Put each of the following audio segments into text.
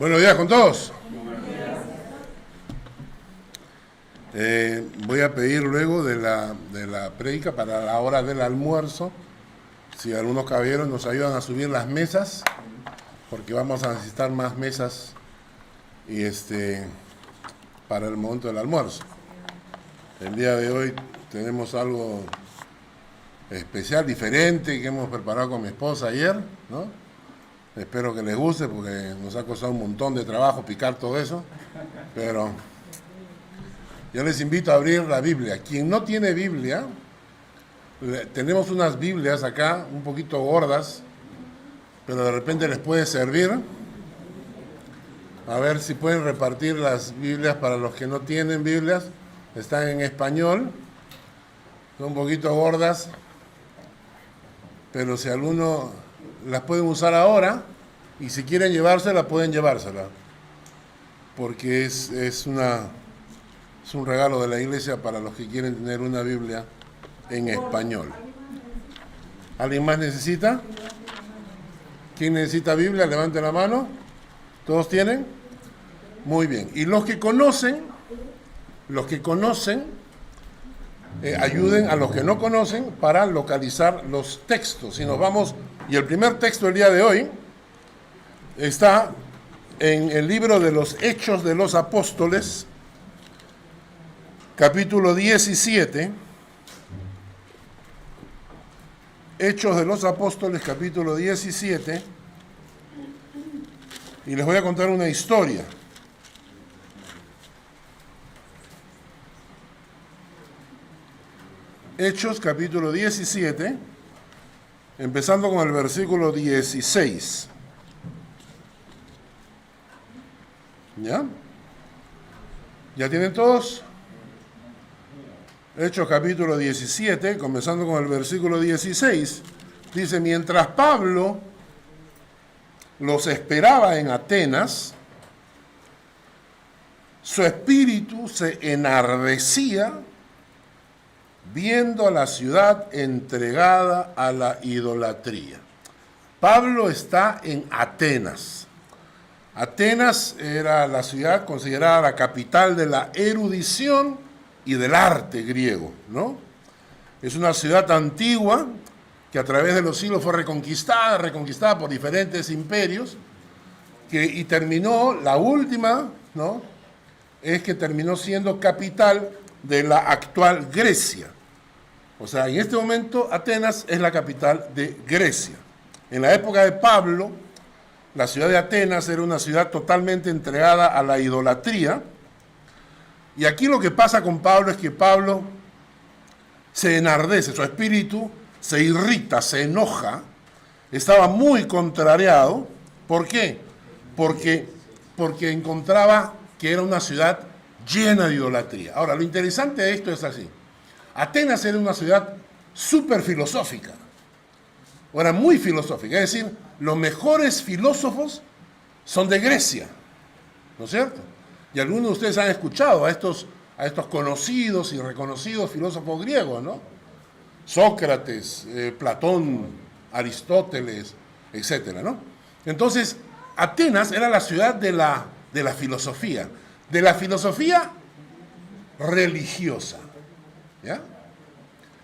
Buenos días con todos. Voy a pedir luego de la prédica para la hora del almuerzo, si algunos caballeros nos ayudan a subir las mesas, porque vamos a necesitar más mesas y para el momento del almuerzo. El día de hoy tenemos algo especial, diferente, que hemos preparado con mi esposa ayer, ¿no? Espero que les guste porque nos ha costado un montón de trabajo picar todo eso, pero yo les invito a abrir la Biblia. Quien no tiene Biblia, tenemos unas Biblias acá, un poquito gordas, pero de repente les puede servir. A ver si pueden repartir las Biblias para los que no tienen Biblias. Están en español, son un poquito gordas, pero si alguno las pueden usar ahora, y si quieren llevársela, pueden llevársela, porque es un regalo de la iglesia para los que quieren tener una Biblia en español. ¿Alguien más necesita? ¿Quién necesita Biblia? Levante la mano. ¿Todos tienen? Muy bien. Y los que conocen, ayuden a los que no conocen para localizar los textos. Si nos vamos, y el primer texto del día de hoy está en el libro de los Hechos de los Apóstoles, capítulo 17. Hechos de los Apóstoles, capítulo 17. Y les voy a contar una historia. Hechos, capítulo 17, empezando con el versículo 16. ¿Ya? ¿Ya tienen todos? Hechos, capítulo 17, comenzando con el versículo 16. Dice, mientras Pablo los esperaba en Atenas, su espíritu se enardecía viendo a la ciudad entregada a la idolatría. Pablo está en Atenas. Atenas era la ciudad considerada la capital de la erudición y del arte griego, ¿no? Es una ciudad antigua que a través de los siglos fue reconquistada por diferentes imperios, y terminó, la última, ¿no?, es que terminó siendo capital de la actual Grecia. O sea, en este momento Atenas es la capital de Grecia. En la época de Pablo, la ciudad de Atenas era una ciudad totalmente entregada a la idolatría. Y aquí lo que pasa con Pablo es que Pablo se enardece, su espíritu se irrita, se enoja, estaba muy contrariado. ¿Por qué? Porque encontraba que era una ciudad llena de idolatría. Ahora, lo interesante de esto es así. Atenas era una ciudad súper filosófica, era muy filosófica, es decir, los mejores filósofos son de Grecia, ¿no es cierto? Y algunos de ustedes han escuchado a estos conocidos y reconocidos filósofos griegos, ¿no? Sócrates, Platón, Aristóteles, etcétera, ¿no? Entonces, Atenas era la ciudad de la filosofía religiosa, ¿ya?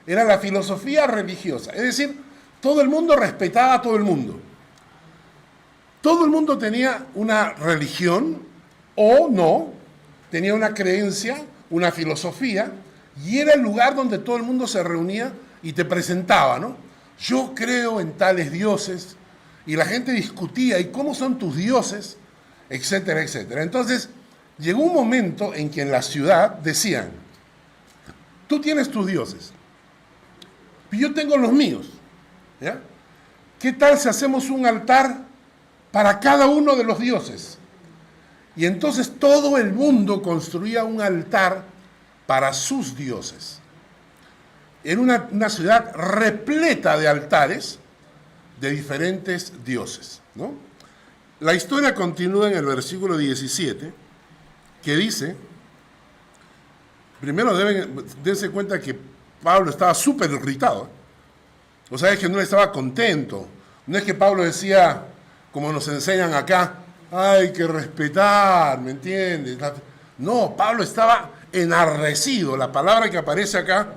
Era la filosofía religiosa, es decir, todo el mundo respetaba a todo el mundo. Todo el mundo tenía una religión o no, tenía una creencia, una filosofía, y era el lugar donde todo el mundo se reunía y te presentaba, ¿no? Yo creo en tales dioses, y la gente discutía, ¿y cómo son tus dioses? Etcétera, etcétera. Entonces, llegó un momento en que en la ciudad decían, tú tienes tus dioses, y yo tengo los míos, ¿ya? ¿Qué tal si hacemos un altar para cada uno de los dioses? Y entonces todo el mundo construía un altar para sus dioses. Era una ciudad repleta de altares de diferentes dioses, ¿no? La historia continúa en el versículo 17, que dice, primero dense cuenta que Pablo estaba súper irritado. O sea, es que no estaba contento. No es que Pablo decía, como nos enseñan acá, hay que respetar, ¿me entiendes? No, Pablo estaba enardecido. La palabra que aparece acá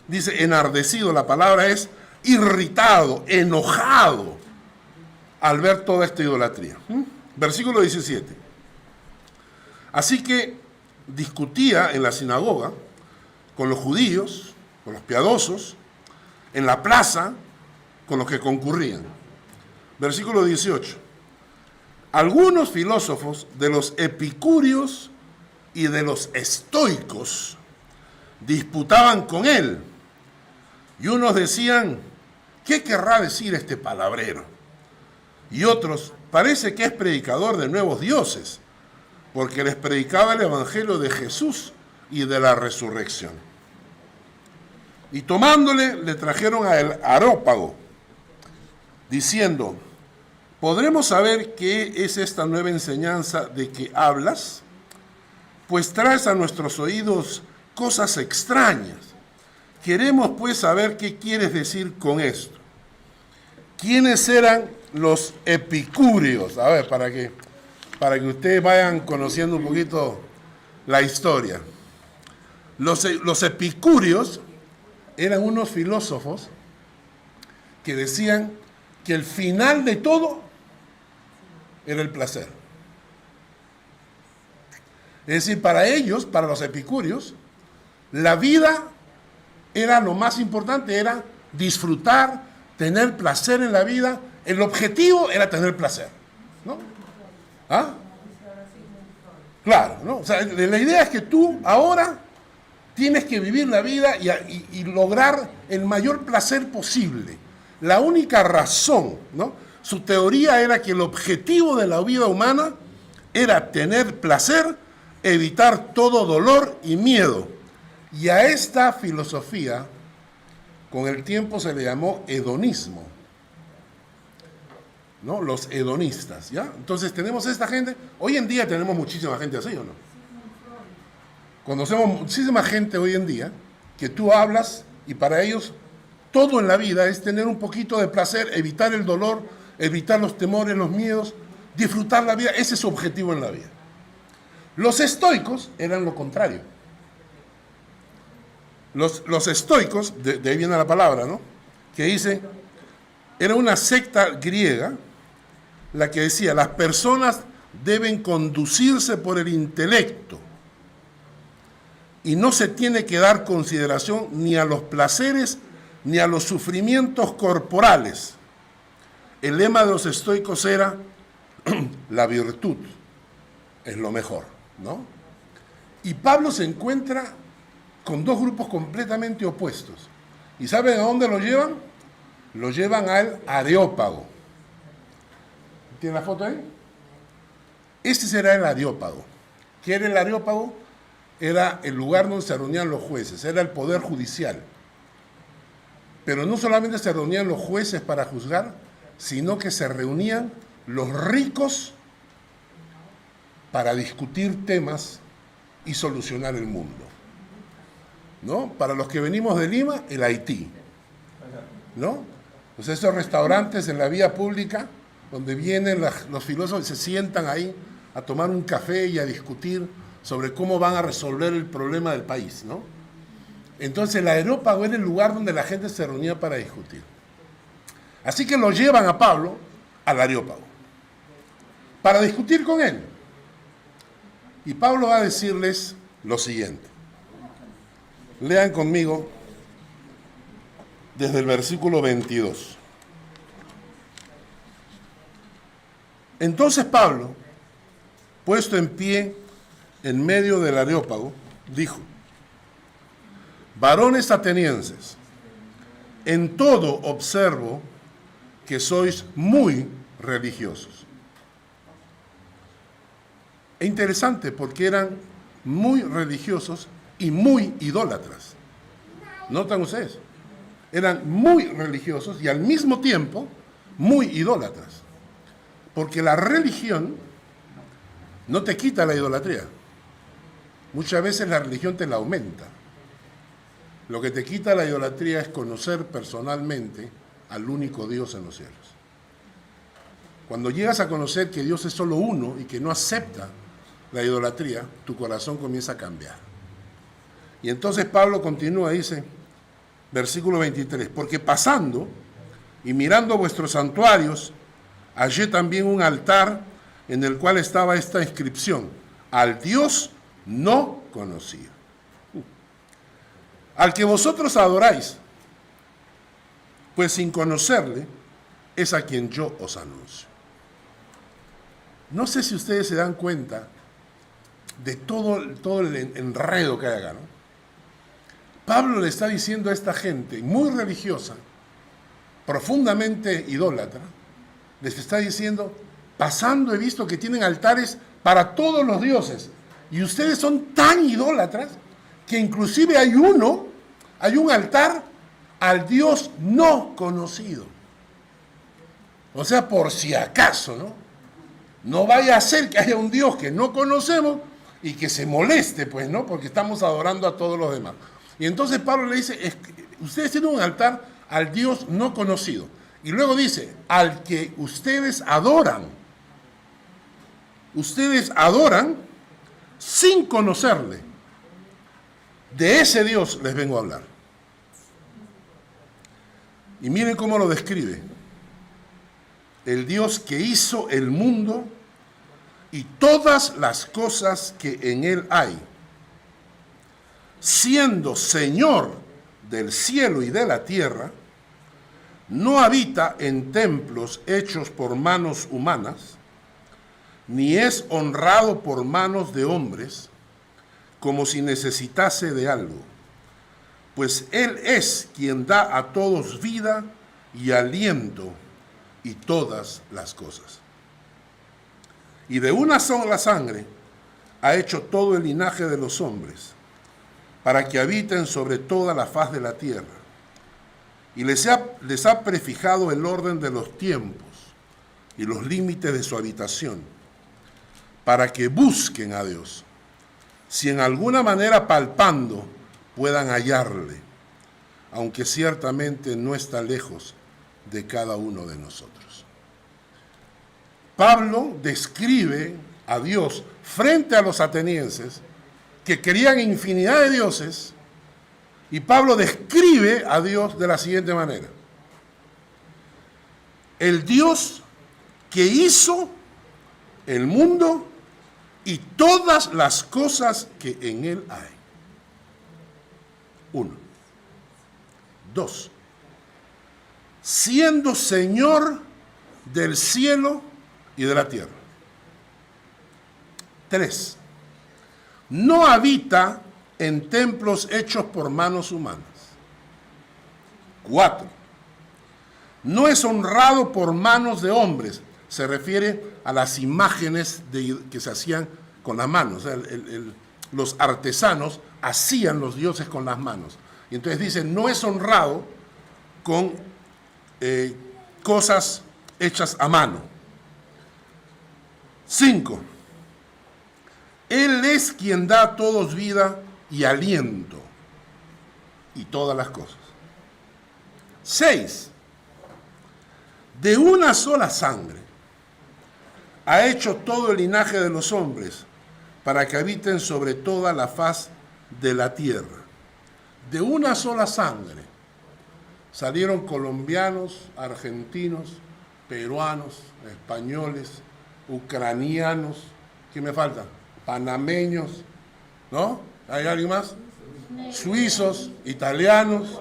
dice enardecido. La palabra es irritado, enojado al ver toda esta idolatría. Versículo 17. Así que discutía en la sinagoga con los judíos, con los piadosos, en la plaza, con los que concurrían. Versículo 18. Algunos filósofos de los epicúreos y de los estoicos disputaban con él. Y unos decían, ¿qué querrá decir este palabrero? Y otros, parece que es predicador de nuevos dioses, porque les predicaba el evangelio de Jesús y de la resurrección. Y tomándole, le trajeron al Areópago, diciendo, ¿podremos saber qué es esta nueva enseñanza de que hablas? Pues traes a nuestros oídos cosas extrañas. Queremos pues saber qué quieres decir con esto. ¿Quiénes eran los epicúreos? A ver, para que ustedes vayan conociendo un poquito la historia. Los epicúreos eran unos filósofos que decían que el final de todo era el placer. Es decir, para ellos, para los epicúreos, la vida era lo más importante, era disfrutar, tener placer en la vida. El objetivo era tener placer, ¿no? ¿Ah? Claro, ¿no? O sea, la idea es que tú ahora tienes que vivir la vida y lograr el mayor placer posible. La única razón, ¿no? Su teoría era que el objetivo de la vida humana era tener placer, evitar todo dolor y miedo. Y a esta filosofía, con el tiempo se le llamó hedonismo, ¿no? Los hedonistas, ¿ya? Entonces tenemos esta gente, hoy en día tenemos muchísima gente así, ¿o no? Conocemos muchísima gente hoy en día que tú hablas y para ellos todo en la vida es tener un poquito de placer, evitar el dolor, evitar los temores, los miedos, disfrutar la vida. Ese es su objetivo en la vida. Los estoicos eran lo contrario. Los estoicos, de ahí viene la palabra, ¿no? Que dice, era una secta griega la que decía, las personas deben conducirse por el intelecto y no se tiene que dar consideración ni a los placeres ni a los sufrimientos corporales. El lema de los estoicos era, la virtud es lo mejor, ¿no? Y Pablo se encuentra con dos grupos completamente opuestos. ¿Y saben a dónde lo llevan? Lo llevan al Areópago. ¿Tiene la foto ahí? Ese será el Areópago. ¿Qué era el Areópago? Era el lugar donde se reunían los jueces, era el poder judicial. Pero no solamente se reunían los jueces para juzgar, sino que se reunían los ricos para discutir temas y solucionar el mundo, ¿no? Para los que venimos de Lima, el Haití, ¿no? Pues esos restaurantes en la vía pública, donde vienen los filósofos y se sientan ahí a tomar un café y a discutir sobre cómo van a resolver el problema del país, ¿no? Entonces el Areópago era el lugar donde la gente se reunía para discutir. Así que lo llevan a Pablo al Areópago para discutir con él. Y Pablo va a decirles lo siguiente. Lean conmigo desde el versículo 22. Entonces Pablo, puesto en pie en medio del Areópago, dijo, varones atenienses, en todo observo que sois muy religiosos. Es interesante porque eran muy religiosos y muy idólatras. ¿Notan ustedes? Eran muy religiosos y al mismo tiempo muy idólatras. Porque la religión no te quita la idolatría. Muchas veces la religión te la aumenta. Lo que te quita la idolatría es conocer personalmente al único Dios en los cielos. Cuando llegas a conocer que Dios es solo uno y que no acepta la idolatría, tu corazón comienza a cambiar. Y entonces Pablo continúa, dice, versículo 23, porque pasando y mirando vuestros santuarios, hallé también un altar en el cual estaba esta inscripción: al Dios no conocido. Al que vosotros adoráis, pues sin conocerle, es a quien yo os anuncio. No sé si ustedes se dan cuenta de todo el enredo que hay acá, ¿no? Pablo le está diciendo a esta gente muy religiosa, profundamente idólatra, les está diciendo, pasando he visto que tienen altares para todos los dioses, y ustedes son tan idólatras que inclusive hay un altar al Dios no conocido. O sea, por si acaso, ¿no? No vaya a ser que haya un Dios que no conocemos y que se moleste, pues, ¿no? Porque estamos adorando a todos los demás. Y entonces Pablo le dice, ustedes tienen un altar al Dios no conocido. Y luego dice, al que ustedes adoran. Ustedes adoran sin conocerle. De ese Dios les vengo a hablar. Y miren cómo lo describe. El Dios que hizo el mundo y todas las cosas que en él hay, siendo Señor del cielo y de la tierra, no habita en templos hechos por manos humanas, ni es honrado por manos de hombres, como si necesitase de algo, pues Él es quien da a todos vida y aliento y todas las cosas. Y de una sola sangre ha hecho todo el linaje de los hombres, para que habiten sobre toda la faz de la tierra. Y les ha prefijado el orden de los tiempos y los límites de su habitación, para que busquen a Dios, si en alguna manera palpando puedan hallarle, aunque ciertamente no está lejos de cada uno de nosotros. Pablo describe a Dios frente a los atenienses que querían infinidad de dioses, y Pablo describe a Dios de la siguiente manera: el Dios que hizo el mundo y todas las cosas que en él hay. 1. 2. Siendo Señor del cielo y de la tierra. 3. No habita en templos hechos por manos humanas. 4. No es honrado por manos de hombres. Se refiere a las imágenes que se hacían con las manos. O sea, los artesanos hacían los dioses con las manos. Y entonces dice, no es honrado con cosas hechas a mano. 5. Él es quien da a todos vida y aliento y todas las cosas. 6. De una sola sangre ha hecho todo el linaje de los hombres para que habiten sobre toda la faz de la tierra. De una sola sangre salieron colombianos, argentinos, peruanos, españoles, ucranianos, ¿qué me falta? Panameños, ¿no? ¿Hay alguien más? Suizos, italianos,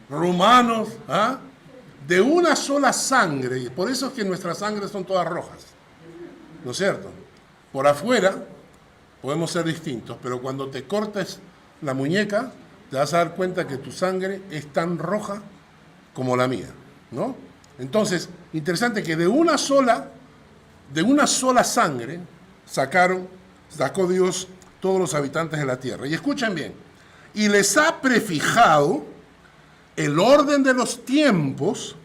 rumanos, ¿ah? De una sola sangre. Por eso es que nuestras sangres son todas rojas, ¿no es cierto? Por afuera podemos ser distintos, pero cuando te cortes la muñeca, te vas a dar cuenta que tu sangre es tan roja como la mía, ¿no? Entonces, interesante que de una sola sangre sacó Dios todos los habitantes de la tierra. Y escuchen bien, y les ha prefijado el orden de los tiempos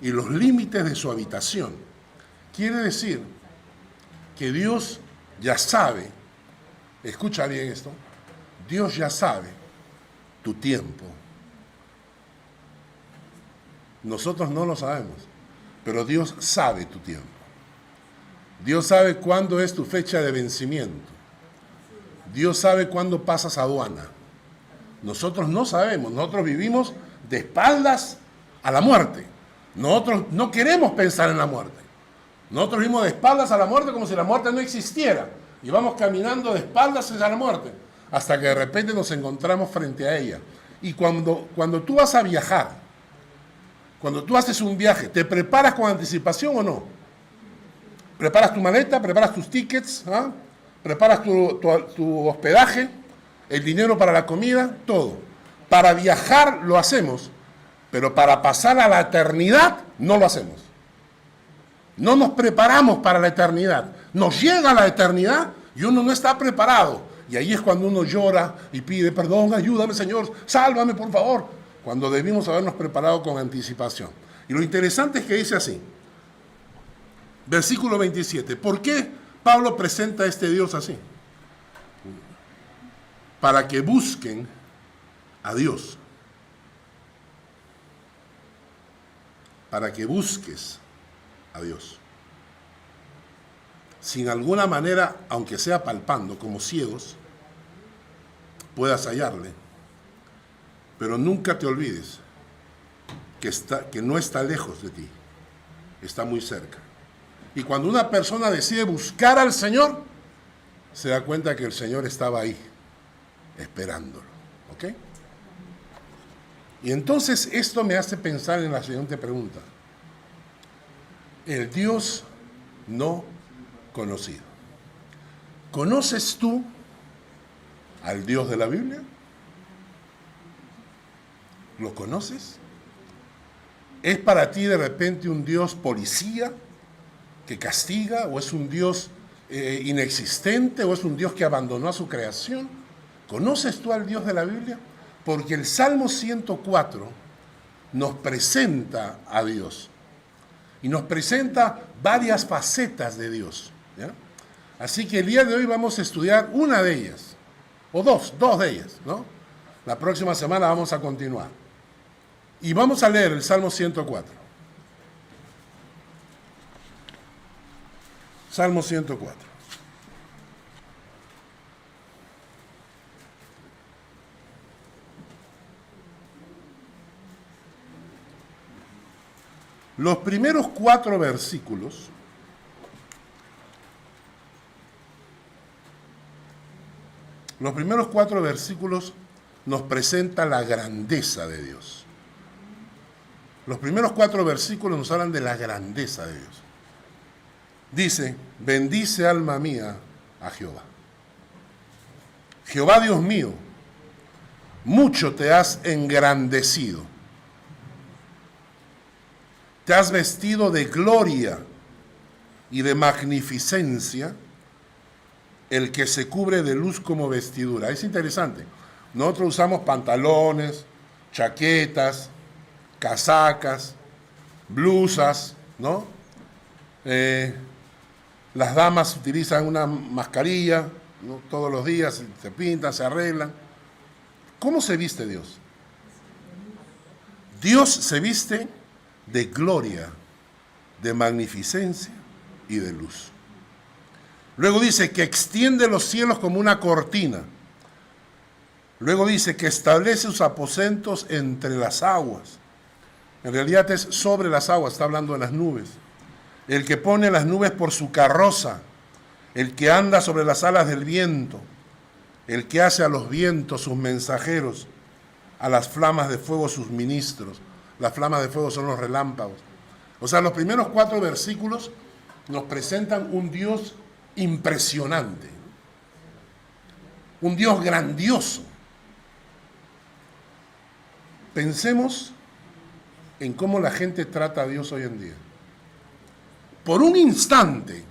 y los límites de su habitación. Quiere decir que Dios ya sabe, escucha bien esto, Dios ya sabe tu tiempo. Nosotros no lo sabemos, pero Dios sabe tu tiempo. Dios sabe cuándo es tu fecha de vencimiento. Dios sabe cuándo pasas aduana. Nosotros no sabemos, nosotros vivimos de espaldas a la muerte. Nosotros no queremos pensar en la muerte. Nosotros vivimos de espaldas a la muerte como si la muerte no existiera. Y vamos caminando de espaldas hacia la muerte, hasta que de repente nos encontramos frente a ella. Y cuando tú vas a viajar, cuando tú haces un viaje, ¿te preparas con anticipación o no? ¿Preparas tu maleta? ¿Preparas tus tickets? ¿Ah? ¿Preparas tu hospedaje? ¿El dinero para la comida? Todo. Para viajar lo hacemos, pero para pasar a la eternidad no lo hacemos. No nos preparamos para la eternidad. Nos llega la eternidad y uno no está preparado. Y ahí es cuando uno llora y pide perdón, ayúdame Señor, sálvame por favor. Cuando debimos habernos preparado con anticipación. Y lo interesante es que dice así, versículo 27. ¿Por qué Pablo presenta a este Dios así? Para que busquen a Dios. Para que busques a Dios. Sin alguna manera, aunque sea palpando, como ciegos, puedas hallarle. Pero nunca te olvides que no está lejos de ti, está muy cerca. Y cuando una persona decide buscar al Señor, se da cuenta que el Señor estaba ahí, esperándolo. ¿Ok? Y entonces esto me hace pensar en la siguiente pregunta. El Dios no conocido. ¿Conoces tú al Dios de la Biblia? ¿Lo conoces? ¿Es para ti de repente un Dios policía que castiga? ¿O es un Dios inexistente? ¿O es un Dios que abandonó a su creación? ¿Conoces tú al Dios de la Biblia? Porque el Salmo 104 nos presenta a Dios. Y nos presenta varias facetas de Dios. ¿Ya? Así que el día de hoy vamos a estudiar una de ellas. O dos de ellas, ¿no? La próxima semana vamos a continuar. Y vamos a leer el Salmo 104. Salmo 104. Los primeros 4 versículos nos presentan la grandeza de Dios. Los primeros 4 versículos nos hablan de la grandeza de Dios. Dice, bendice alma mía a Jehová. Jehová Dios mío, mucho te has engrandecido. Te has vestido de gloria y de magnificencia, el que se cubre de luz como vestidura. Es interesante. Nosotros usamos pantalones, chaquetas, casacas, blusas, ¿no? Las damas utilizan una mascarilla, ¿no? Todos los días se pintan, se arreglan. ¿Cómo se viste Dios? Dios se viste de gloria, de magnificencia y de luz. Luego dice que extiende los cielos como una cortina. Luego dice que establece sus aposentos entre las aguas. En realidad es sobre las aguas, está hablando de las nubes. El que pone las nubes por su carroza, el que anda sobre las alas del viento, el que hace a los vientos sus mensajeros, a las flamas de fuego sus ministros. Las flamas de fuego son los relámpagos. O sea, los primeros 4 versículos nos presentan un Dios impresionante, un Dios grandioso. Pensemos en cómo la gente trata a Dios hoy en día. Por un instante,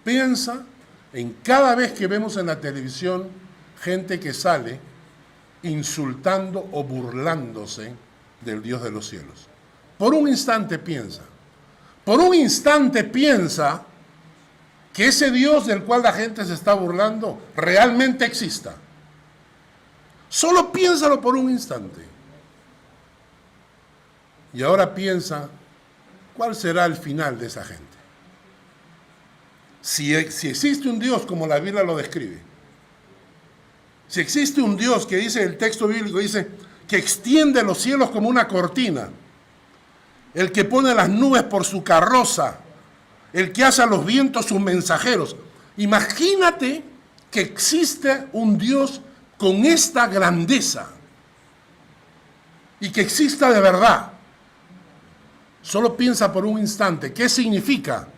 piensa en cada vez que vemos en la televisión gente que sale insultando o burlándose del Dios de los cielos. Por un instante piensa. Por un instante piensa que ese Dios del cual la gente se está burlando realmente exista. Solo piénsalo por un instante. Y ahora piensa ¿cuál será el final de esa gente? Si existe un Dios como la Biblia lo describe, si existe un Dios que dice, el texto bíblico dice, que extiende los cielos como una cortina, el que pone las nubes por su carroza, el que hace a los vientos sus mensajeros. Imagínate que existe un Dios con esta grandeza y que exista de verdad. Solo piensa por un instante, ¿qué significa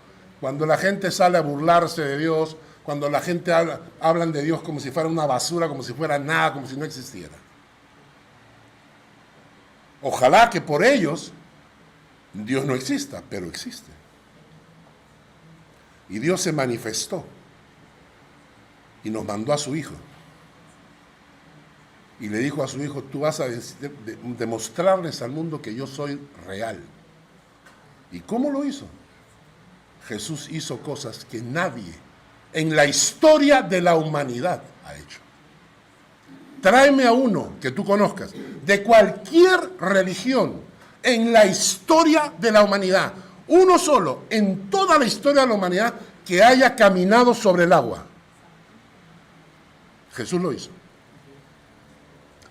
cuando la gente sale a burlarse de Dios, cuando la gente hablan de Dios como si fuera una basura, como si fuera nada, como si no existiera? Ojalá que por ellos Dios no exista, pero existe. Y Dios se manifestó y nos mandó a su Hijo. Y le dijo a su Hijo, tú vas a demostrarles al mundo que yo soy real. ¿Y cómo lo hizo? Jesús hizo cosas que nadie en la historia de la humanidad ha hecho. Tráeme a uno que tú conozcas, de cualquier religión, en la historia de la humanidad, uno solo, en toda la historia de la humanidad, que haya caminado sobre el agua. Jesús lo hizo.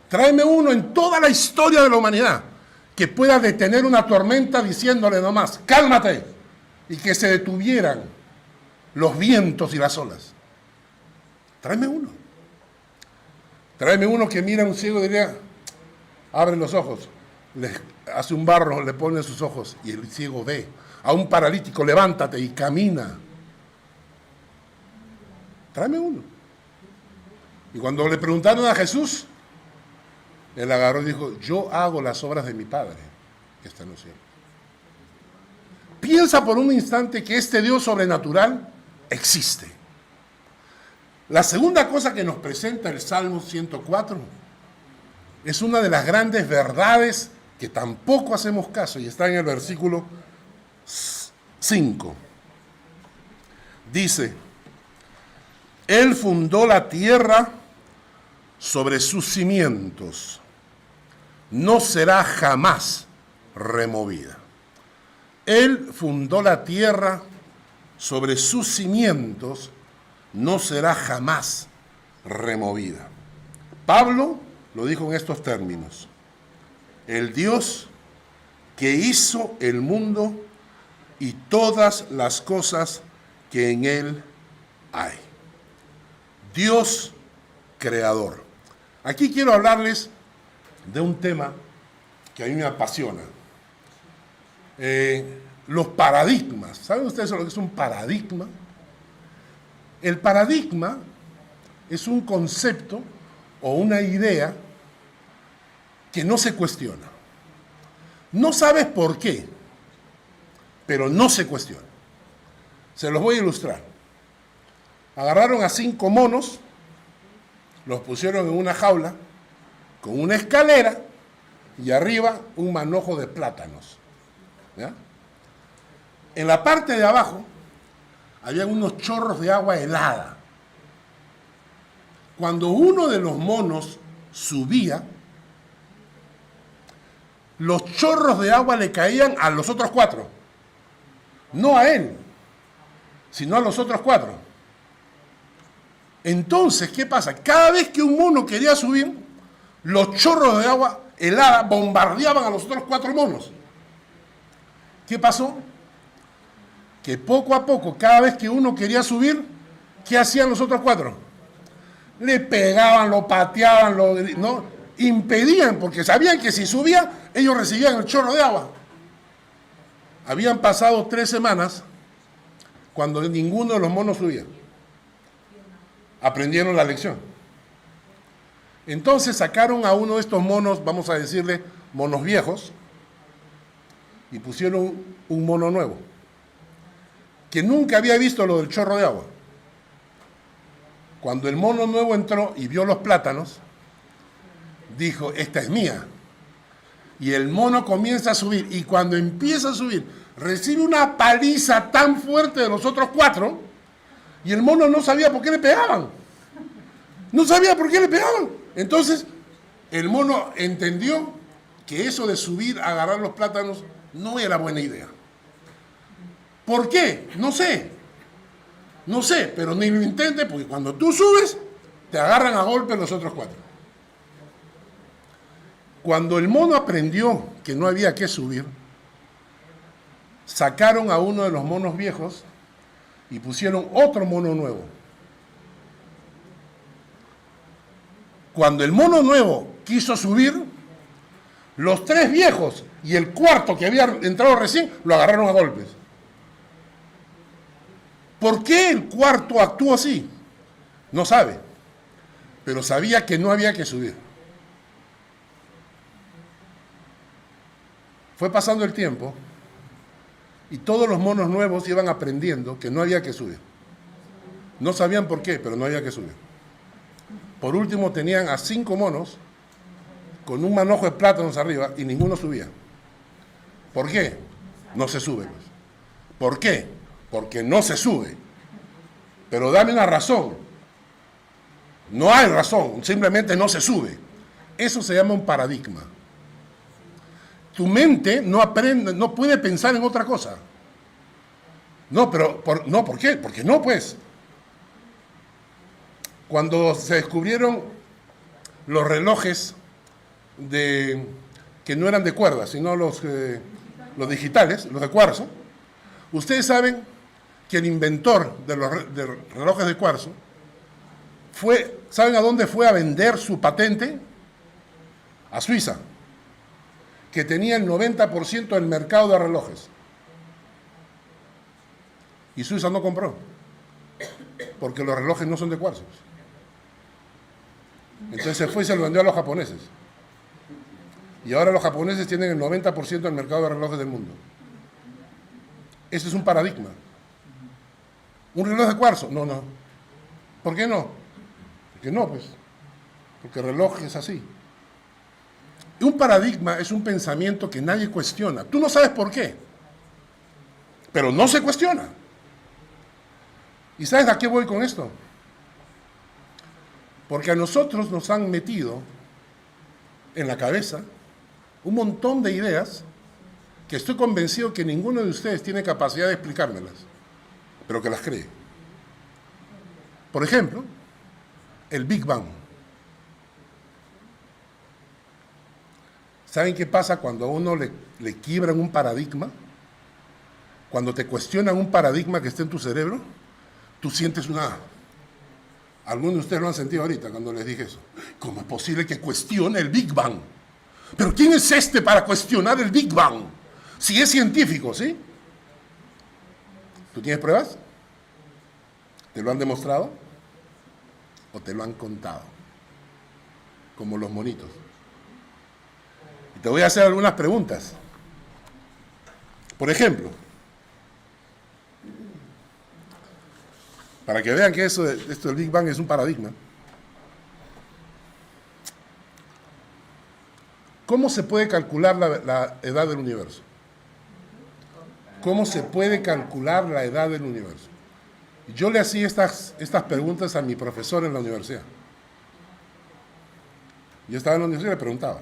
Tráeme uno en toda la historia de la humanidad que pueda detener una tormenta diciéndole nomás, cálmate, y que se detuvieran los vientos y las olas. Tráeme uno. Tráeme uno que mira a un ciego y diría, abre los ojos, le hace un barro, le pone sus ojos y el ciego ve. A un paralítico, levántate y camina. Tráeme uno. Y cuando le preguntaron a Jesús, él agarró y dijo, yo hago las obras de mi Padre que está en los cielos. Piensa por un instante que este Dios sobrenatural existe. La segunda cosa que nos presenta el Salmo 104 es una de las grandes verdades que tampoco hacemos caso y está en el versículo 5. Dice, Él fundó la tierra sobre sus cimientos, no será jamás removida. Él fundó la tierra sobre sus cimientos, no será jamás removida. Pablo lo dijo en estos términos: el Dios que hizo el mundo y todas las cosas que en él hay. Dios creador. Aquí quiero hablarles de un tema que a mí me apasiona. Los paradigmas. ¿Saben ustedes lo que es un paradigma? El paradigma es un concepto o una idea que no se cuestiona. No sabes por qué, pero no se cuestiona. Se los voy a ilustrar. Agarraron a 5 monos, los pusieron en una jaula con una escalera y arriba un manojo de plátanos. ¿Ya? En la parte de abajo había unos chorros de agua helada. Cuando uno de los monos subía, los chorros de agua le caían a los otros 4. No a él, sino a los otros 4. Entonces, ¿qué pasa? Cada vez que un mono quería subir, los chorros de agua helada bombardeaban a los otros 4 monos. ¿Qué pasó? Que poco a poco, cada vez que uno quería subir, ¿qué hacían los otros 4? Le pegaban, lo pateaban, ¿no? Impedían, porque sabían que si subía, ellos recibían el chorro de agua. Habían pasado 3 semanas cuando ninguno de los monos subía. Aprendieron la lección. Entonces sacaron a uno de estos monos, vamos a decirle monos viejos, y pusieron un mono nuevo, que nunca había visto lo del chorro de agua. Cuando el mono nuevo entró y vio los plátanos, dijo, esta es mía. Y el mono comienza a subir, y cuando empieza a subir, recibe una paliza tan fuerte de los otros 4, y el mono no sabía por qué le pegaban. No sabía por qué le pegaban. Entonces, el mono entendió que eso de subir a agarrar los plátanos no era buena idea. ¿Por qué? No sé. No sé, pero ni lo intente porque cuando tú subes, te agarran a golpe los otros 4. Cuando el mono aprendió que no había que subir, sacaron a uno de los monos viejos y pusieron otro mono nuevo. Cuando el mono nuevo quiso subir, los 3 viejos y el cuarto que había entrado recién lo agarraron a golpes. ¿Por qué el cuarto actuó así? No sabe, pero sabía que no había que subir. Fue pasando el tiempo y todos los monos nuevos iban aprendiendo que no había que subir. No sabían por qué, pero no había que subir. Por último tenían a 5 monos con un manojo de plátanos arriba y ninguno subía. ¿Por qué? No se sube. Pues. ¿Por qué? Porque no se sube. Pero dame una razón. No hay razón, simplemente no se sube. Eso se llama un paradigma. Tu mente no aprende, no puede pensar en otra cosa. No, pero ¿por qué? Porque no, pues. Cuando se descubrieron los relojes que no eran de cuerda, sino los digitales, los de cuarzo, ustedes saben que el inventor de los relojes de cuarzo ¿saben a dónde fue a vender su patente? A Suiza, que tenía el 90% del mercado de relojes. Y Suiza no compró, porque los relojes no son de cuarzo. Entonces se fue y se lo vendió a los japoneses. Y ahora los japoneses tienen el 90% del mercado de relojes del mundo. Ese es un paradigma. ¿Un reloj de cuarzo? No, no. ¿Por qué no? Porque no, pues. Porque el reloj es así. Un paradigma es un pensamiento que nadie cuestiona. Tú no sabes por qué, pero no se cuestiona. ¿Y sabes a qué voy con esto? Porque a nosotros nos han metido en la cabeza un montón de ideas que estoy convencido que ninguno de ustedes tiene capacidad de explicármelas, pero que las cree. Por ejemplo, el Big Bang. ¿Saben qué pasa cuando a uno le quiebran un paradigma? Cuando te cuestionan un paradigma que está en tu cerebro, tú sientes una... Algunos de ustedes lo han sentido ahorita cuando les dije eso. ¿Cómo es posible que cuestione el Big Bang? ¿Pero quién es este para cuestionar el Big Bang? Si es científico, ¿sí? ¿Tú tienes pruebas? ¿Te lo han demostrado? ¿O te lo han contado? Como los monitos. Y te voy a hacer algunas preguntas. Por ejemplo, para que vean que esto del Big Bang es un paradigma. ¿Cómo se puede calcular la edad del universo? ¿Cómo se puede calcular la edad del universo? Yo le hacía estas preguntas a mi profesor en la universidad. Yo estaba en la universidad y le preguntaba,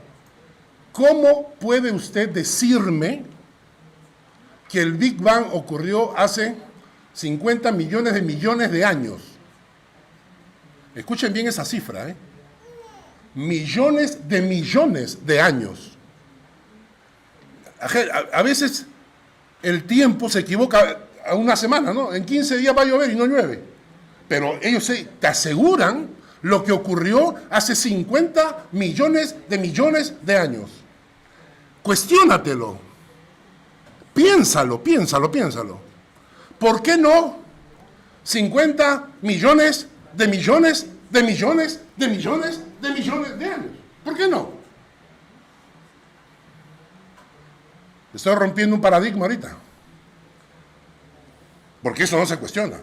¿cómo puede usted decirme que el Big Bang ocurrió hace 50 millones de años? Escuchen bien esa cifra, ¿eh? Millones de años. A veces el tiempo se equivoca a una semana, ¿no? En 15 días va a llover y no llueve. Pero ellos te aseguran lo que ocurrió hace 50 millones de años. Cuestiónatelo. Piénsalo. ¿Por qué no 50 millones de años? ¿Por qué no? Estoy rompiendo un paradigma ahorita. Porque eso no se cuestiona.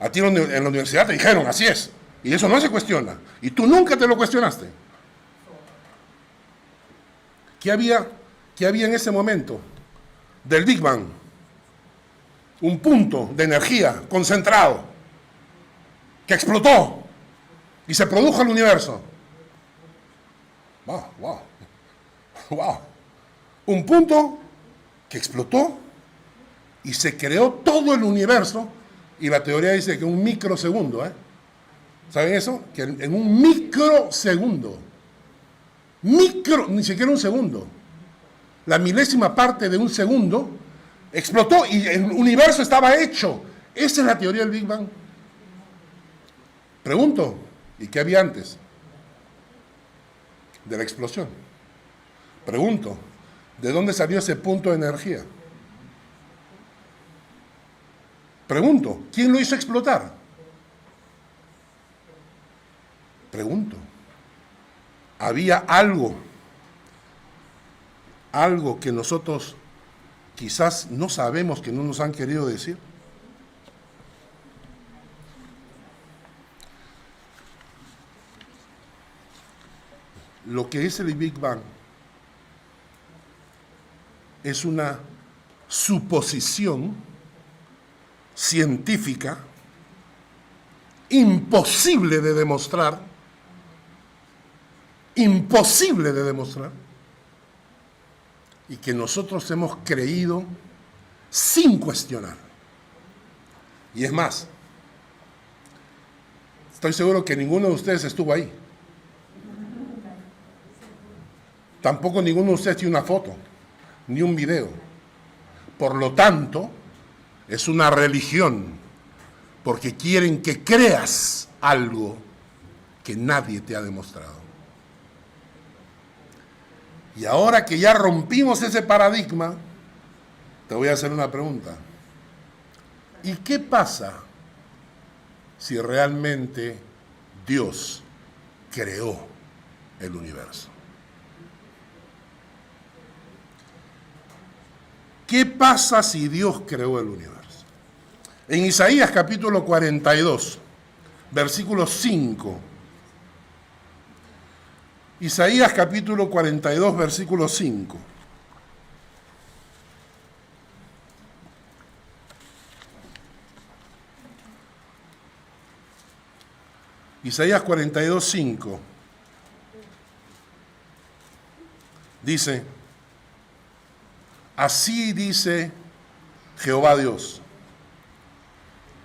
A ti en la universidad te dijeron, así es. Y eso no se cuestiona. Y tú nunca te lo cuestionaste. ¿Qué había en ese momento del Big Bang? Un punto de energía concentrado que explotó y se produjo el universo. Wow. Un punto que explotó y se creó todo el universo, y la teoría dice que un microsegundo, ¿saben eso? Que en un microsegundo, ni siquiera un segundo, la milésima parte de un segundo, explotó y el universo estaba hecho. Esa es la teoría del Big Bang. Pregunto, ¿y qué había antes de la explosión? Pregunto, ¿de dónde salió ese punto de energía? Pregunto, ¿quién lo hizo explotar? Pregunto, ¿había algo que nosotros quizás no sabemos, que no nos han querido decir? Lo que es el Big Bang es una suposición científica imposible de demostrar, y que nosotros hemos creído sin cuestionar. Y es más, estoy seguro que ninguno de ustedes estuvo ahí. Tampoco ninguno de ustedes tiene una foto, ni un video. Por lo tanto, es una religión, porque quieren que creas algo que nadie te ha demostrado. Y ahora que ya rompimos ese paradigma, te voy a hacer una pregunta. ¿Y qué pasa si realmente Dios creó el universo? ¿Qué pasa si Dios creó el universo? En Isaías capítulo 42, versículo 5. Isaías capítulo 42, versículo 5. Isaías 42, 5. Dice, así dice Jehová Dios,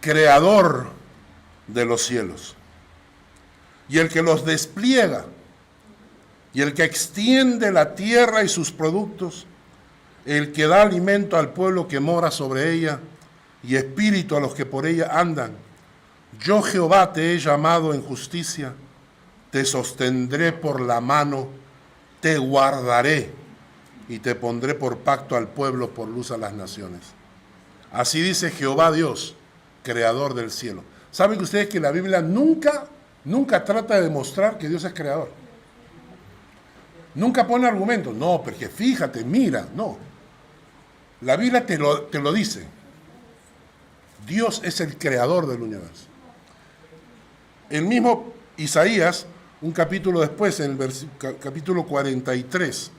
creador de los cielos, y el que los despliega, y el que extiende la tierra y sus productos, el que da alimento al pueblo que mora sobre ella, y espíritu a los que por ella andan. Yo Jehová te he llamado en justicia, te sostendré por la mano, te guardaré, y te pondré por pacto al pueblo, por luz a las naciones. Así dice Jehová Dios, creador del cielo. ¿Saben ustedes que la Biblia nunca trata de demostrar que Dios es creador? Nunca pone argumentos. No, porque fíjate, mira, no. La Biblia te lo dice. Dios es el creador del universo. El mismo Isaías, un capítulo después, en el capítulo 43,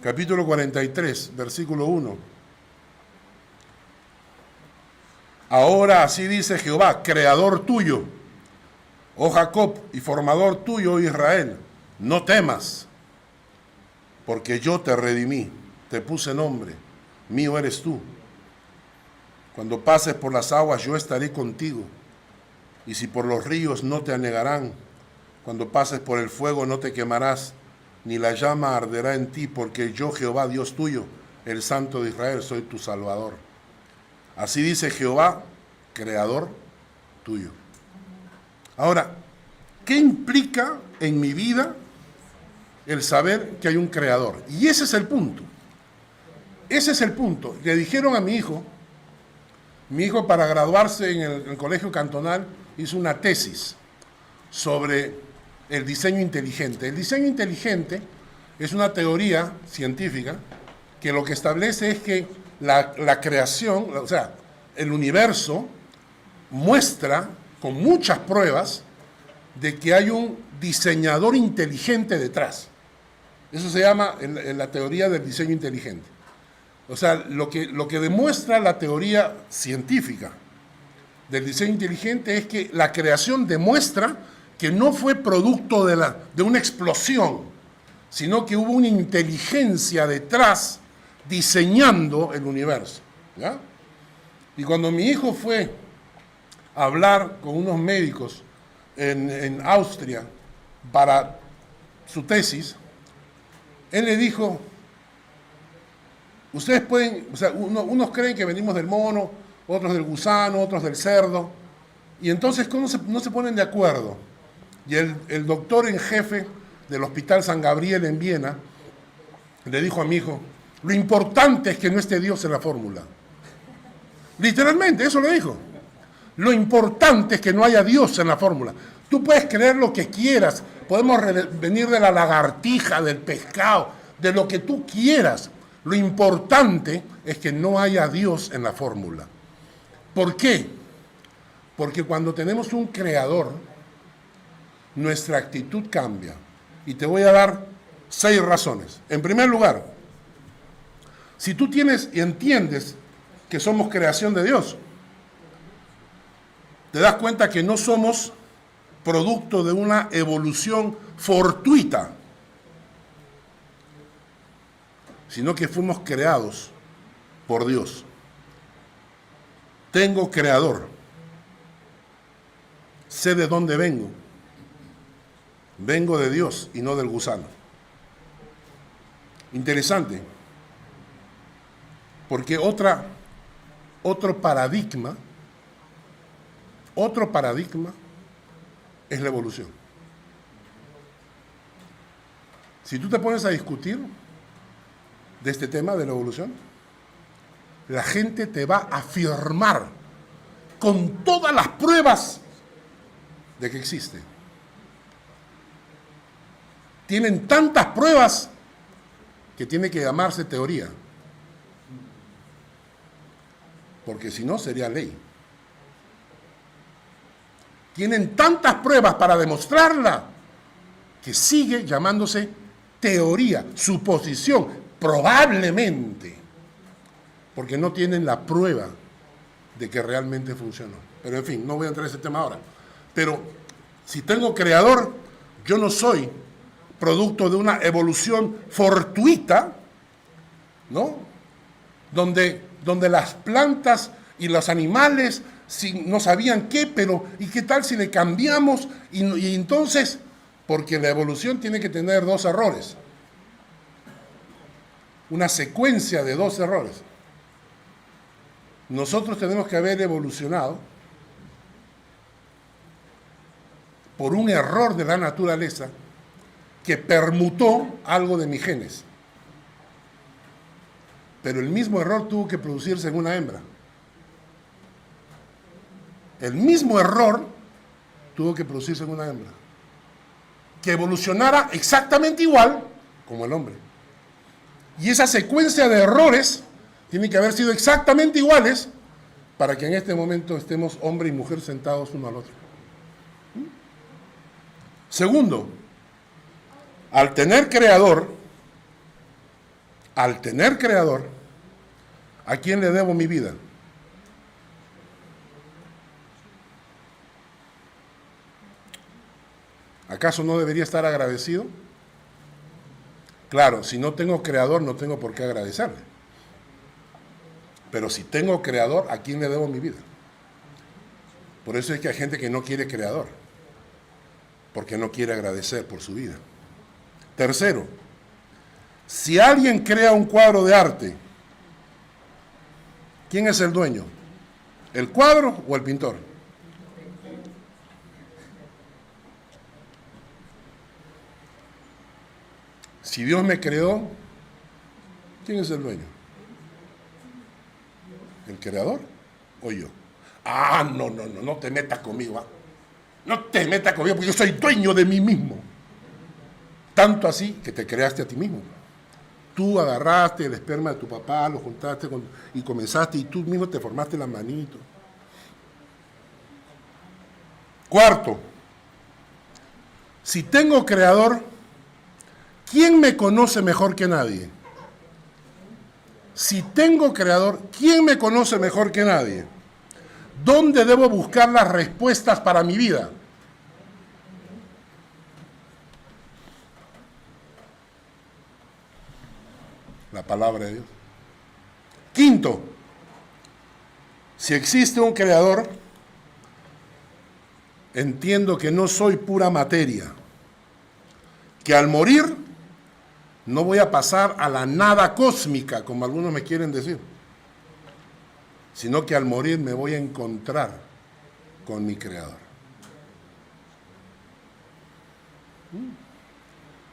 capítulo 43, versículo 1. Ahora así dice Jehová, creador tuyo, oh Jacob, y formador tuyo, oh Israel, no temas, porque yo te redimí, te puse nombre, mío eres tú. Cuando pases por las aguas yo estaré contigo, y si por los ríos no te anegarán, cuando pases por el fuego no te quemarás, ni la llama arderá en ti, porque yo Jehová Dios tuyo, el Santo de Israel, soy tu Salvador. Así dice Jehová, creador tuyo. Ahora, ¿qué implica en mi vida el saber que hay un creador? Y ese es el punto. Ese es el punto. Le dijeron a mi hijo para graduarse en el colegio cantonal hizo una tesis sobre el diseño inteligente. El diseño inteligente es una teoría científica que lo que establece es que la creación, o sea, el universo muestra con muchas pruebas de que hay un diseñador inteligente detrás. Eso se llama en la teoría del diseño inteligente. O sea, lo que demuestra la teoría científica del diseño inteligente es que la creación demuestra que no fue producto de una explosión, sino que hubo una inteligencia detrás diseñando el universo, ¿ya? Y cuando mi hijo fue a hablar con unos médicos en Austria para su tesis, él le dijo, ustedes pueden, o sea, unos creen que venimos del mono, otros del gusano, otros del cerdo, y entonces no se ponen de acuerdo. Y el doctor en jefe del Hospital San Gabriel en Viena le dijo a mi hijo, lo importante es que no esté Dios en la fórmula. Literalmente, eso le dijo. Lo importante es que no haya Dios en la fórmula. Tú puedes creer lo que quieras, podemos venir de la lagartija, del pescado, de lo que tú quieras. Lo importante es que no haya Dios en la fórmula. ¿Por qué? Porque cuando tenemos un creador, nuestra actitud cambia. Y te voy a dar 6 razones. En primer lugar, si tú tienes y entiendes que somos creación de Dios, te das cuenta que no somos producto de una evolución fortuita, sino que fuimos creados por Dios. Tengo creador. Sé de dónde vengo. Vengo de Dios y no del gusano. Interesante, porque otro paradigma es la evolución. Si tú te pones a discutir de este tema de la evolución, la gente te va a afirmar con todas las pruebas de que existe. Tienen tantas pruebas que tiene que llamarse teoría, porque si no sería ley. Tienen tantas pruebas para demostrarla que sigue llamándose teoría, suposición, probablemente, porque no tienen la prueba de que realmente funcionó. Pero en fin, no voy a entrar en ese tema ahora. Pero si tengo creador, yo no soy producto de una evolución fortuita, ¿no? Donde las plantas y los animales no sabían qué, pero ¿y qué tal si le cambiamos? Y entonces, porque la evolución tiene que tener 2 errores. Una secuencia de 2 errores. Nosotros tenemos que haber evolucionado por un error de la naturaleza que permutó algo de mis genes. Pero el mismo error tuvo que producirse en una hembra. El mismo error tuvo que producirse en una hembra. Que evolucionara exactamente igual como el hombre. Y esa secuencia de errores tiene que haber sido exactamente iguales para que en este momento estemos hombre y mujer sentados uno al otro. Segundo, al tener creador, ¿a quién le debo mi vida? ¿Acaso no debería estar agradecido? Claro, si no tengo creador, no tengo por qué agradecerle. Pero si tengo creador, ¿a quién le debo mi vida? Por eso es que hay gente que no quiere creador, porque no quiere agradecer por su vida. Tercero, si alguien crea un cuadro de arte, ¿quién es el dueño? ¿El cuadro o el pintor? Si Dios me creó, ¿quién es el dueño? ¿El creador o yo? No te metas conmigo. No te metas conmigo porque yo soy dueño de mí mismo. Tanto así que te creaste a ti mismo. Tú agarraste el esperma de tu papá, lo juntaste y comenzaste y tú mismo te formaste la manito. Cuarto, si tengo creador, ¿quién me conoce mejor que nadie? Si tengo creador, ¿quién me conoce mejor que nadie? ¿Dónde debo buscar las respuestas para mi vida? la palabra de Dios. Quinto, si existe un creador, entiendo que no soy pura materia, que al morir no voy a pasar a la nada cósmica, como algunos me quieren decir, sino que al morir me voy a encontrar con mi creador.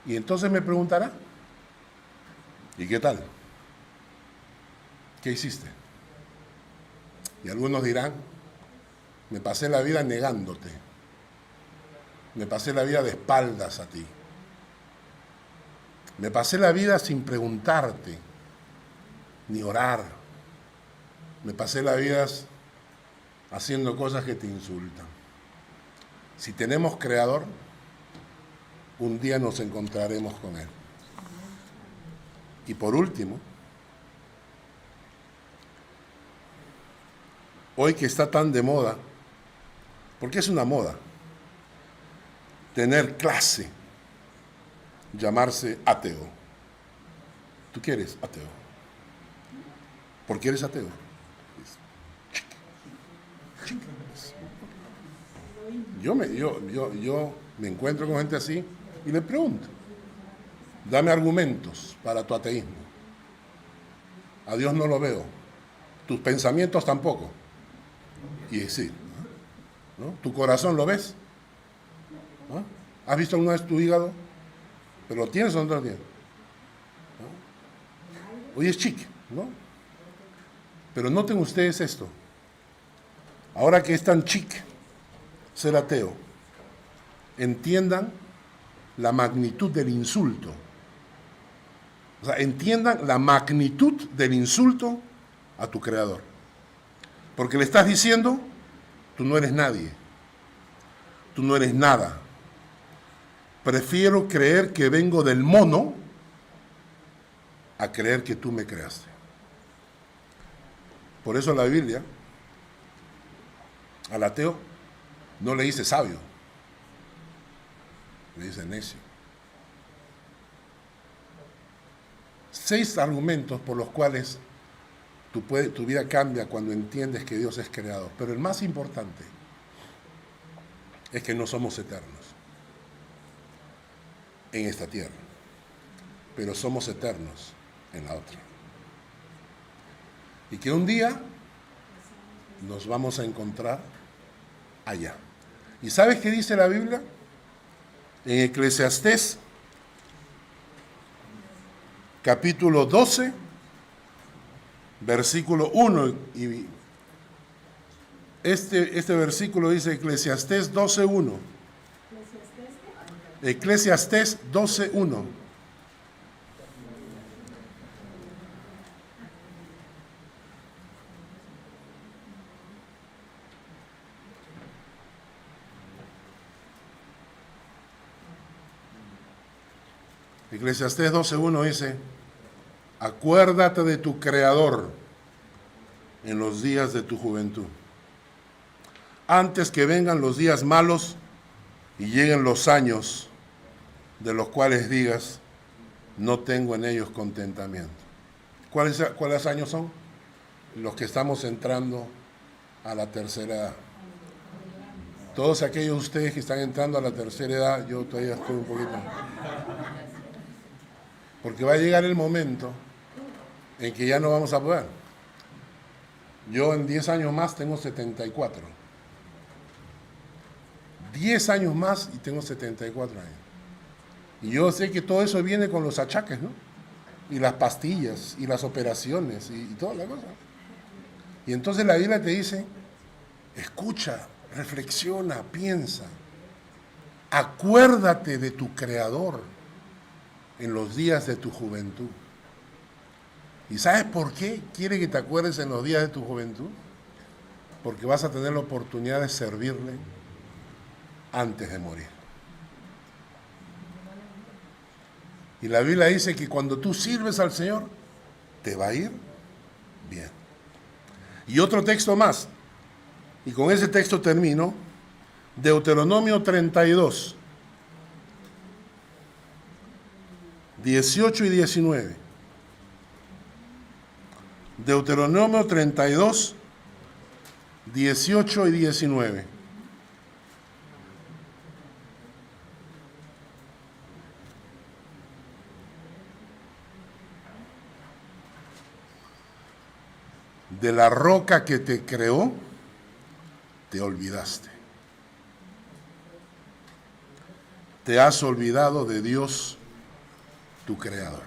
Y entonces me preguntará, ¿y qué tal? ¿Qué hiciste? Y algunos dirán, me pasé la vida negándote, me pasé la vida de espaldas a ti, me pasé la vida sin preguntarte, ni orar, me pasé la vida haciendo cosas que te insultan. Si tenemos creador, un día nos encontraremos con él. Y por último, hoy que está tan de moda, porque es una moda, tener clase, llamarse ateo. ¿Tú qué eres ateo? ¿Por qué eres ateo? Yo me encuentro con gente así y le pregunto, dame argumentos para tu ateísmo. A Dios no lo veo, tus pensamientos tampoco. Y sí, ¿no? ¿Tu corazón lo ves? ¿No? ¿Has visto alguna vez tu hígado? ¿Pero lo tienes o no lo tienes? ¿No? Hoy es chic, ¿no? Pero noten ustedes esto. Ahora que es tan chic ser ateo, entiendan la magnitud del insulto. O sea, entiendan la magnitud del insulto a tu creador. Porque le estás diciendo, tú no eres nadie, tú no eres nada. Prefiero creer que vengo del mono a creer que tú me creaste. Por eso la Biblia al ateo no le dice sabio, le dice necio. 6 argumentos por los cuales tu vida cambia cuando entiendes que Dios es creador. Pero el más importante es que no somos eternos en esta tierra, pero somos eternos en la otra. Y que un día nos vamos a encontrar allá. ¿Y sabes qué dice la Biblia? En Eclesiastés, capítulo 12, versículo 1. Y este versículo dice Eclesiastés 12:1. Eclesiastés 12:1. Eclesiastés 12:1 dice, acuérdate de tu Creador en los días de tu juventud, antes que vengan los días malos y lleguen los años de los cuales digas, no tengo en ellos contentamiento. ¿Cuáles años son? Los que estamos entrando a la tercera edad. Todos aquellos de ustedes que están entrando a la tercera edad, yo todavía estoy un poquito... Porque va a llegar el momento en que ya no vamos a poder. Yo en 10 años más tengo 74. 10 años más y tengo 74 años. Y yo sé que todo eso viene con los achaques, ¿no? Y las pastillas, y las operaciones, y toda la cosa. Y entonces la Biblia te dice, escucha, reflexiona, piensa. Acuérdate de tu Creador en los días de tu juventud. ¿Y sabes por qué quiere que te acuerdes en los días de tu juventud? Porque vas a tener la oportunidad de servirle antes de morir. Y la Biblia dice que cuando tú sirves al Señor, te va a ir bien. Y otro texto más, y con ese texto termino, Deuteronomio 32, 18 y 19. Deuteronomio 32, 18 y 19. De la roca que te creó, te olvidaste. Te has olvidado de Dios, tu creador.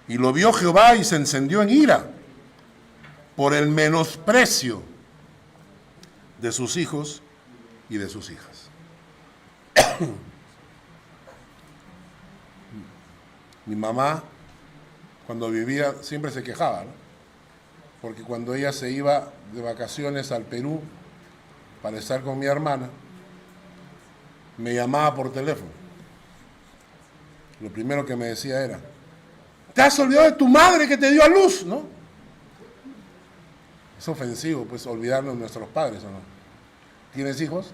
Y lo vio Jehová y se encendió en ira por el menosprecio de sus hijos y de sus hijas. Mi mamá, cuando vivía, siempre se quejaba, ¿no? Porque cuando ella se iba de vacaciones al Perú para estar con mi hermana, me llamaba por teléfono. Lo primero que me decía era: ¿te has olvidado de tu madre que te dio a luz? ¿No? Es ofensivo, pues, olvidarnos de nuestros padres, ¿o no? ¿Tienes hijos?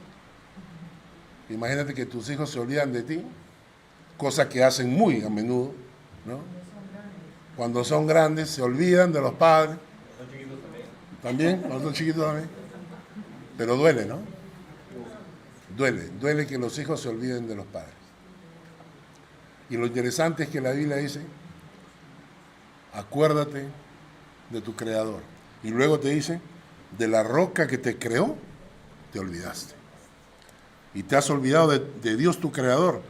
Imagínate que tus hijos se olvidan de ti, cosa que hacen muy a menudo, ¿no? Cuando son grandes se olvidan de los padres. Son chiquitos También, cuando son chiquitos también. Pero duele, ¿no? Duele que los hijos se olviden de los padres. Y lo interesante es que la Biblia dice: acuérdate de tu creador. Y luego te dice: de la roca que te creó, te olvidaste. Y te has olvidado de Dios tu creador.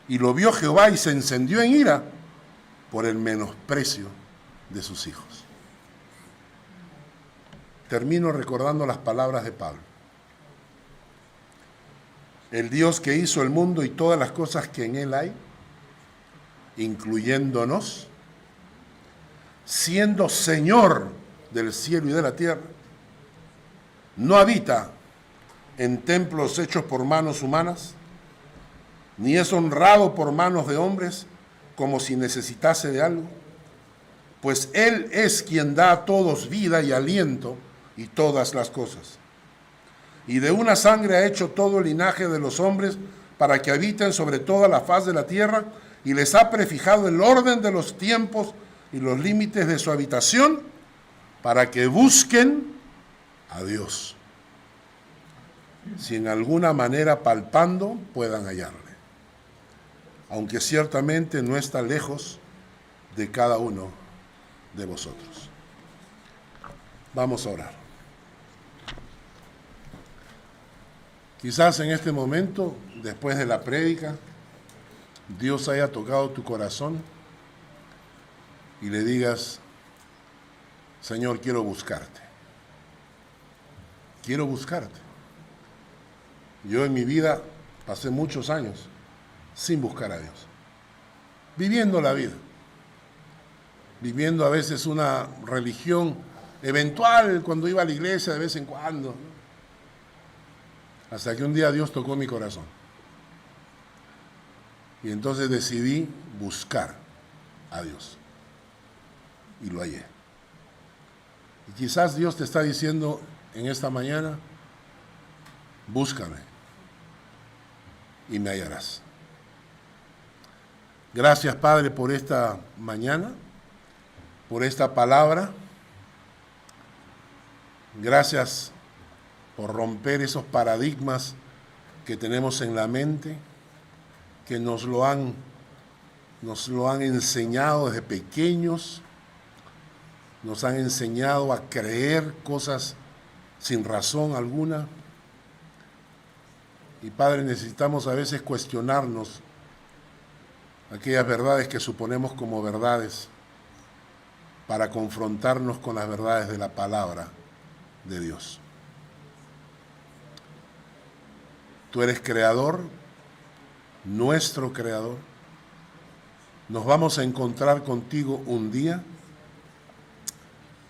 Y lo vio Jehová y se encendió en ira por el menosprecio de sus hijos. Termino recordando las palabras de Pablo. El Dios que hizo el mundo y todas las cosas que en él hay, incluyéndonos, siendo Señor del cielo y de la tierra, no habita en templos hechos por manos humanas, ni es honrado por manos de hombres como si necesitase de algo, pues Él es quien da a todos vida y aliento y todas las cosas. Y de una sangre ha hecho todo el linaje de los hombres para que habiten sobre toda la faz de la tierra, y les ha prefijado el orden de los tiempos y los límites de su habitación, para que busquen a Dios, si en alguna manera palpando puedan hallarle, aunque ciertamente no está lejos de cada uno de vosotros. Vamos a orar. Quizás en este momento, después de la prédica, Dios haya tocado tu corazón y le digas: Señor, quiero buscarte. Quiero buscarte. Yo en mi vida pasé muchos años sin buscar a Dios, viviendo la vida, viviendo a veces una religión eventual cuando iba a la iglesia de vez en cuando, hasta que un día Dios tocó mi corazón y entonces decidí buscar a Dios y lo hallé. Y quizás Dios te está diciendo en esta mañana: búscame y me hallarás. Gracias, Padre, por esta mañana, por esta palabra. Gracias por romper esos paradigmas que tenemos en la mente, que nos lo han enseñado desde pequeños, nos han enseñado a creer cosas sin razón alguna. Y Padre, necesitamos a veces cuestionarnos aquellas verdades que suponemos como verdades para confrontarnos con las verdades de la palabra de Dios. Tú eres creador, nuestro creador. Nos vamos a encontrar contigo un día.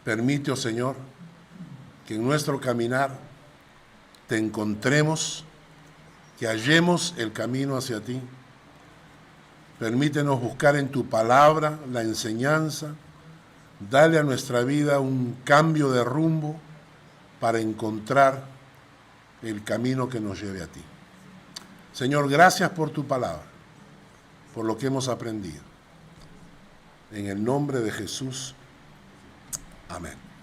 Permite, oh Señor, que en nuestro caminar te encontremos, que hallemos el camino hacia ti. Permítenos buscar en tu palabra la enseñanza. Dale a nuestra vida un cambio de rumbo para encontrar el camino que nos lleve a ti. Señor, gracias por tu palabra, por lo que hemos aprendido. En el nombre de Jesús. Amén.